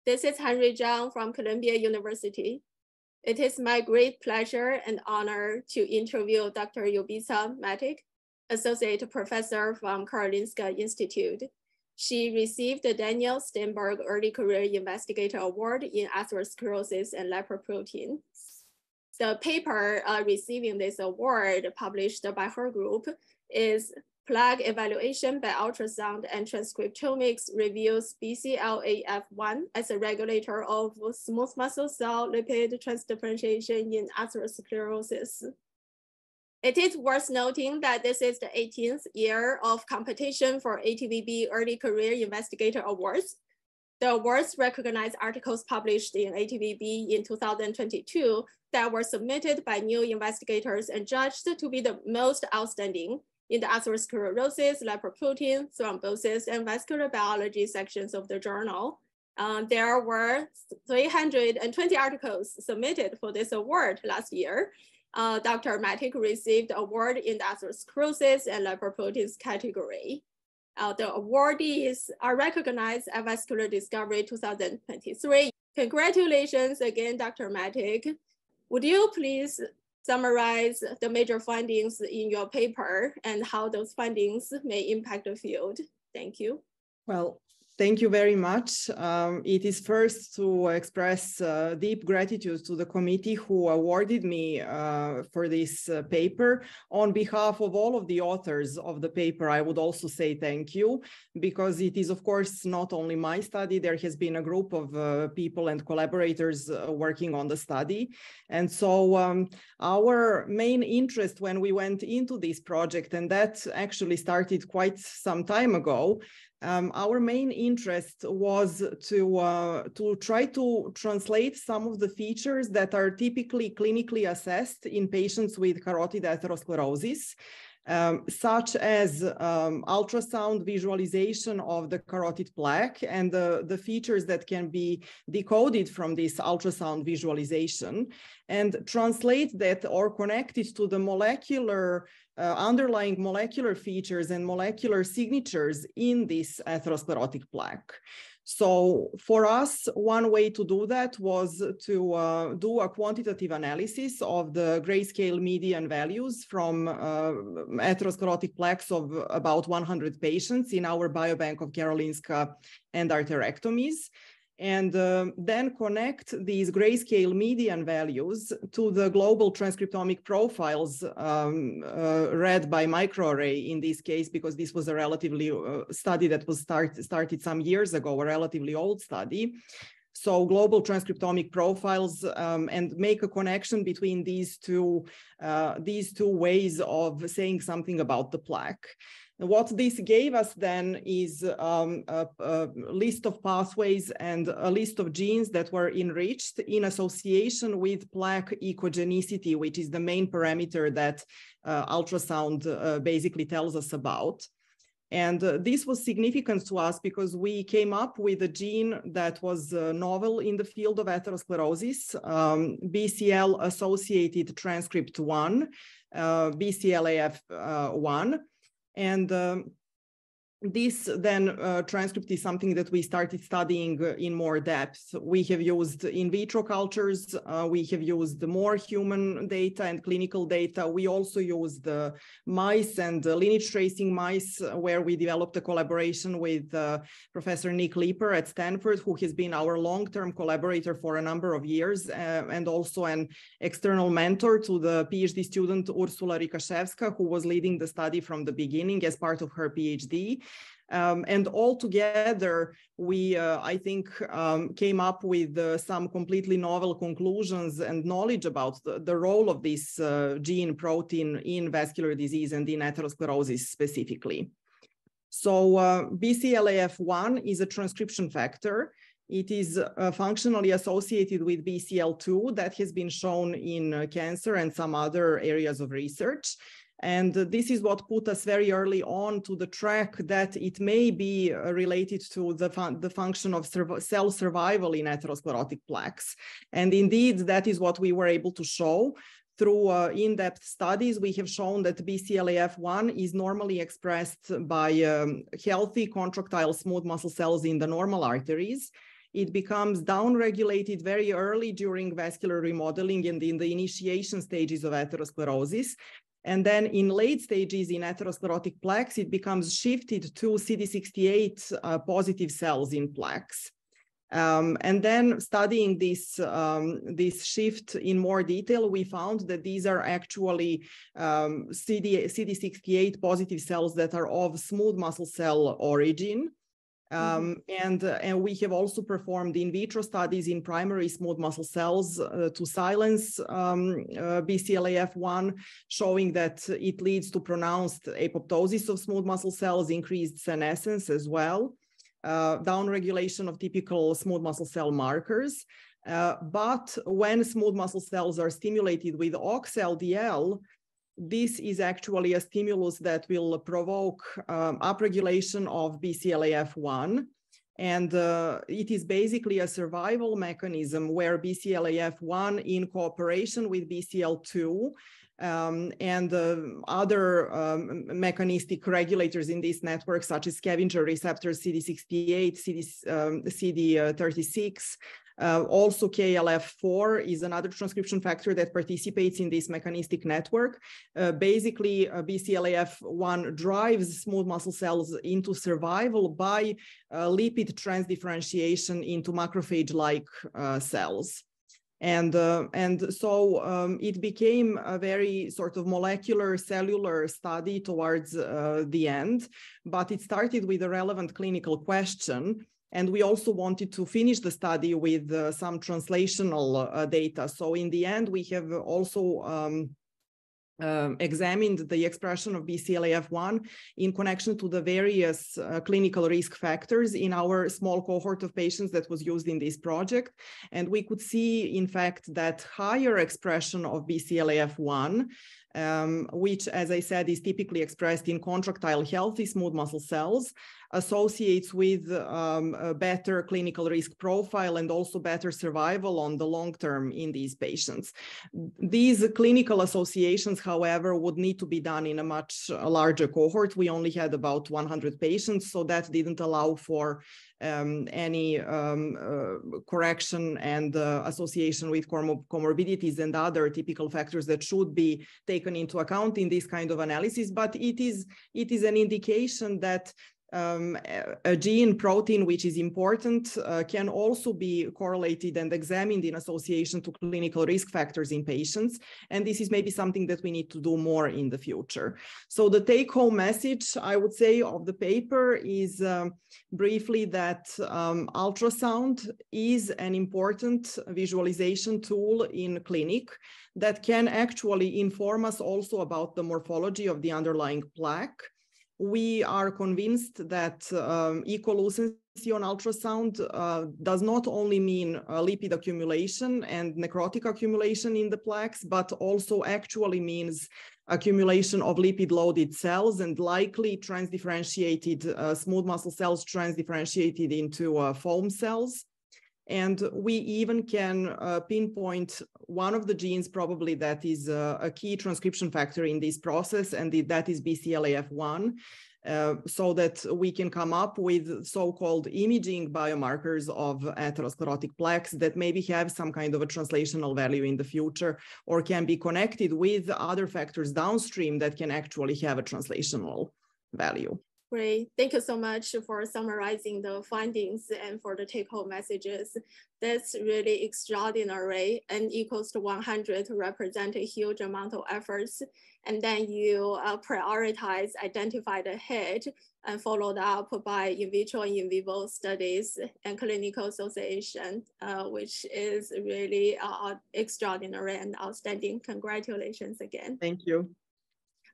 This is Hanrui Zhang from Columbia University. It is my great pleasure and honor to interview Dr. Ljubica Matic, Associate Professor from Karolinska Institute. She received the Daniel Steinberg Early Career Investigator Award in Atherosclerosis and Lipoproteins. The paper receiving this award, published by her group, is Plaque Evaluation by Ultrasound and Transcriptomics Reviews BCLAF1 as a regulator of smooth muscle cell lipid transdifferentiation in atherosclerosis. It is worth noting that this is the 18th year of competition for ATVB Early Career Investigator Awards. The awards recognize articles published in ATVB in 2022 that were submitted by new investigators and judged to be the most outstanding in the atherosclerosis, lipoprotein, thrombosis, and vascular biology sections of the journal. There were 320 articles submitted for this award last year. Dr. Matic received the award in the atherosclerosis and lipoproteins category. The awardees are recognized at Vascular Discovery 2023. Congratulations again, Dr. Matic. Would you please summarize the major findings in your paper and how those findings may impact the field? Thank you. Well, thank you very much. It is first to express deep gratitude to the committee who awarded me for this paper. On behalf of all of the authors of the paper, I would also say thank you, because it is, of course, not only my study. There has been a group of people and collaborators working on the study. And so our main interest when we went into this project, and that actually started quite some time ago, our main interest was to try to translate some of the features that are typically clinically assessed in patients with carotid atherosclerosis, such as ultrasound visualization of the carotid plaque and the features that can be decoded from this ultrasound visualization, and translate that or connect it to the molecular underlying molecular features and molecular signatures in this atherosclerotic plaque. So for us, one way to do that was to do a quantitative analysis of the grayscale median values from atherosclerotic plaques of about 100 patients in our biobank of Karolinska endarterectomies, and then connect these grayscale median values to the global transcriptomic profiles read by microarray in this case, because this was a relatively study that was started some years ago, a relatively old study. So global transcriptomic profiles, and make a connection between these two ways of saying something about the plaque. What this gave us then is a list of pathways and a list of genes that were enriched in association with plaque echogenicity, which is the main parameter that ultrasound basically tells us about. And this was significant to us because we came up with a gene that was novel in the field of atherosclerosis, BCL-associated transcript 1, BCLAF1. And this then transcript is something that we started studying in more depth. We have used in vitro cultures, we have used more human data and clinical data. We also used mice and lineage tracing mice, where we developed a collaboration with Professor Nick Leeper at Stanford, who has been our long-term collaborator for a number of years, and also an external mentor to the PhD student Ursula Rikashevska, who was leading the study from the beginning as part of her PhD. And all together, we, I think, came up with some completely novel conclusions and knowledge about the role of this gene protein in vascular disease and in atherosclerosis specifically. So BCLAF1 is a transcription factor. It is functionally associated with BCL2 that has been shown in cancer and some other areas of research. And this is what put us very early on to the track that it may be related to the function of cell survival in atherosclerotic plaques. And indeed, that is what we were able to show. Through in-depth studies, we have shown that BCLAF1 is normally expressed by healthy contractile smooth muscle cells in the normal arteries. it becomes downregulated very early during vascular remodeling and in the initiation stages of atherosclerosis. And then in late stages in atherosclerotic plaques, it becomes shifted to CD68 positive cells in plaques. And then studying this shift in more detail, we found that these are actually CD68 positive cells that are of smooth muscle cell origin. And we have also performed in vitro studies in primary smooth muscle cells to silence BCLAF1, showing that it leads to pronounced apoptosis of smooth muscle cells, increased senescence as well, downregulation of typical smooth muscle cell markers. But when smooth muscle cells are stimulated with OX-LDL, this is actually a stimulus that will provoke upregulation of BCLAF1. And it is basically a survival mechanism where BCLAF1 in cooperation with BCL2 and other mechanistic regulators in this network, such as scavenger receptors CD68, CD36, also KLF4 is another transcription factor that participates in this mechanistic network. Basically, BCLAF1 drives smooth muscle cells into survival by lipid transdifferentiation into macrophage-like cells. And so it became a very sort of molecular cellular study towards the end, but it started with a relevant clinical question. And we also wanted to finish the study with some translational data. So in the end, we have also examined the expression of BCLAF1 in connection to the various clinical risk factors in our small cohort of patients that was used in this project. And we could see, in fact, that higher expression of BCLAF1, which, as I said, is typically expressed in contractile healthy smooth muscle cells, associates with a better clinical risk profile and also better survival on the long term in these patients. These clinical associations, however, would need to be done in a much larger cohort. We only had about 100 patients, so that didn't allow for any correction and association with comorbidities and other typical factors that should be taken into account in this kind of analysis. But it is an indication that a gene protein, which is important, can also be correlated and examined in association to clinical risk factors in patients. And this is maybe something that we need to do more in the future. So the take-home message, I would say, of the paper is briefly that ultrasound is an important visualization tool in clinic that can actually inform us also about the morphology of the underlying plaque. We are convinced that echolucency on ultrasound does not only mean lipid accumulation and necrotic accumulation in the plaques, but also actually means accumulation of lipid-loaded cells and likely transdifferentiated smooth muscle cells transdifferentiated into foam cells. And we even can pinpoint one of the genes probably that is a key transcription factor in this process, and that is BCLAF1, so that we can come up with so-called imaging biomarkers of atherosclerotic plaques that maybe have some kind of a translational value in the future, or can be connected with other factors downstream that can actually have a translational value. Great. Thank you so much for summarizing the findings and for the take-home messages. That's really extraordinary. N equals to 100 represent a huge amount of efforts. And then you prioritize, identify the hit, and followed up by in vitro and in vivo studies and clinical association, which is really extraordinary and outstanding. Congratulations again. Thank you.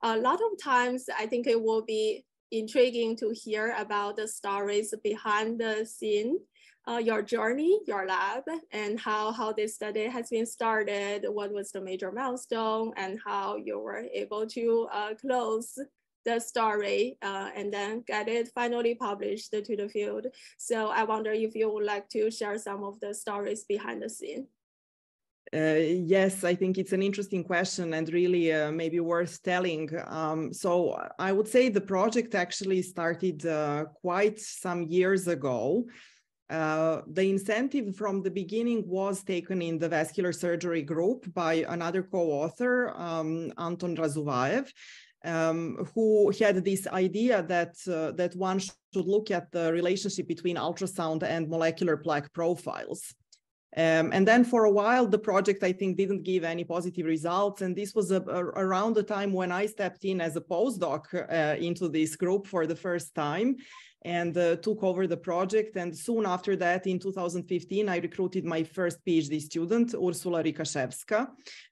A lot of times, I think it will be intriguing to hear about the stories behind the scene, your journey, your lab, and how this study has been started, what was the major milestone, and how you were able to close the story and then get it finally published to the field. So I wonder if you would like to share some of the stories behind the scene. Yes, I think it's an interesting question and really maybe worth telling. So I would say the project actually started quite some years ago. The incentive from the beginning was taken in the vascular surgery group by another co-author, Anton Razuvaev, who had this idea that one should look at the relationship between ultrasound and molecular plaque profiles. And then for a while, the project, I think, didn't give any positive results. And this was around the time when I stepped in as a postdoc into this group for the first time and took over the project. And soon after that, in 2015, I recruited my first PhD student, Ursula Rikashevska,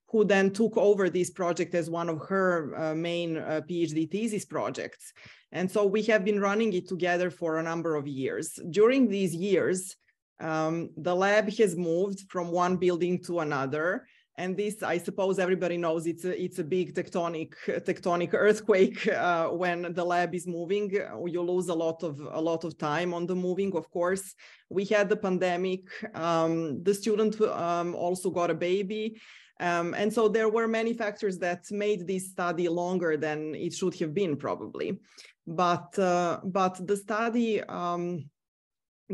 who then took over this project as one of her main PhD thesis projects. And so we have been running it together for a number of years. During these years, the lab has moved from one building to another. And this, I suppose everybody knows, it's a big tectonic earthquake when the lab is moving. You lose a lot of time on the moving, of course. We had the pandemic. The student also got a baby. And so there were many factors that made this study longer than it should have been, probably. But the study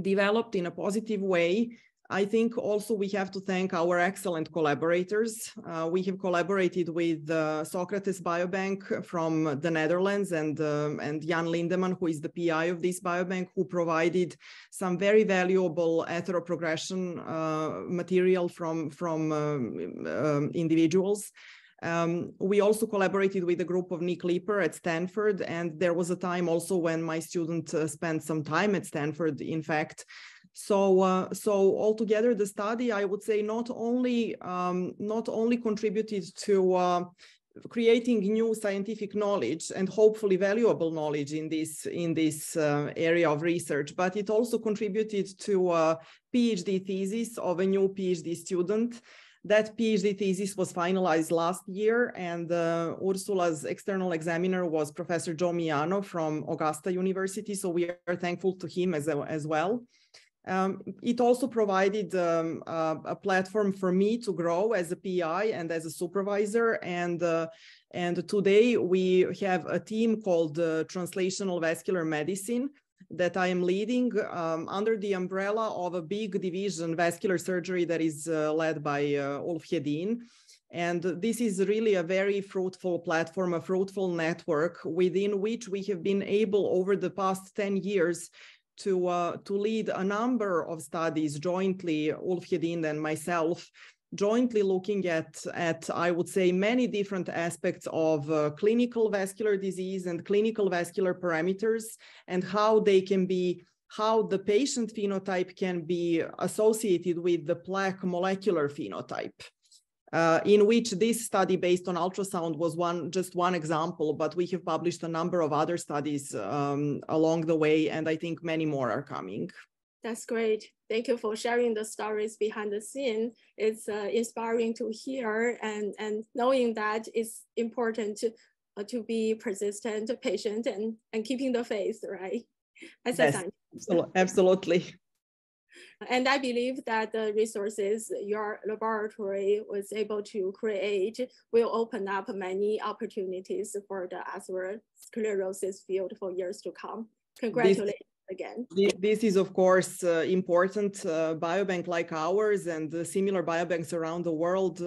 developed in a positive way. I think also we have to thank our excellent collaborators. We have collaborated with Socrates Biobank from the Netherlands and Jan Lindemann, who is the PI of this biobank, who provided some very valuable atheroprogression material from individuals. We also collaborated with a group of Nick Leeper at Stanford, and there was a time also when my student spent some time at Stanford, in fact. So altogether, the study, I would say, not only contributed to creating new scientific knowledge and hopefully valuable knowledge in this area of research, but it also contributed to a PhD thesis of a new PhD student. That PhD thesis was finalized last year, and Ursula's external examiner was Professor Joe Miano from Augusta University, so we are thankful to him as well. It also provided a platform for me to grow as a PI and as a supervisor. And today we have a team called Translational Vascular Medicine that I am leading under the umbrella of a big division, vascular surgery, that is led by Ulf Hedin. And this is really a very fruitful platform, a fruitful network within which we have been able over the past 10 years to lead a number of studies jointly, Ulf Hedin and myself, jointly looking at I would say, many different aspects of clinical vascular disease and clinical vascular parameters, and how the patient phenotype can be associated with the plaque molecular phenotype. In which this study based on ultrasound was just one example, but we have published a number of other studies along the way, and I think many more are coming. That's great. Thank you for sharing the stories behind the scene. It's inspiring to hear, and knowing that it's important to be persistent, patient, and keeping the faith, right? As a scientist. Absolutely. And I believe that the resources your laboratory was able to create will open up many opportunities for the atherosclerosis field for years to come. Congratulations again. This is, of course, important. Biobank like ours and similar biobanks around the world,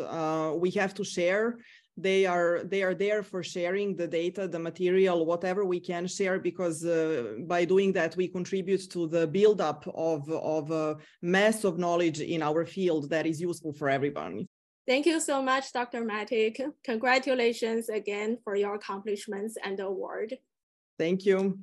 we have to share. They are there for sharing the data, the material, whatever we can share, because by doing that, we contribute to the buildup of a mass of knowledge in our field that is useful for everyone. Thank you so much, Dr. Matic. Congratulations again for your accomplishments and the award. Thank you.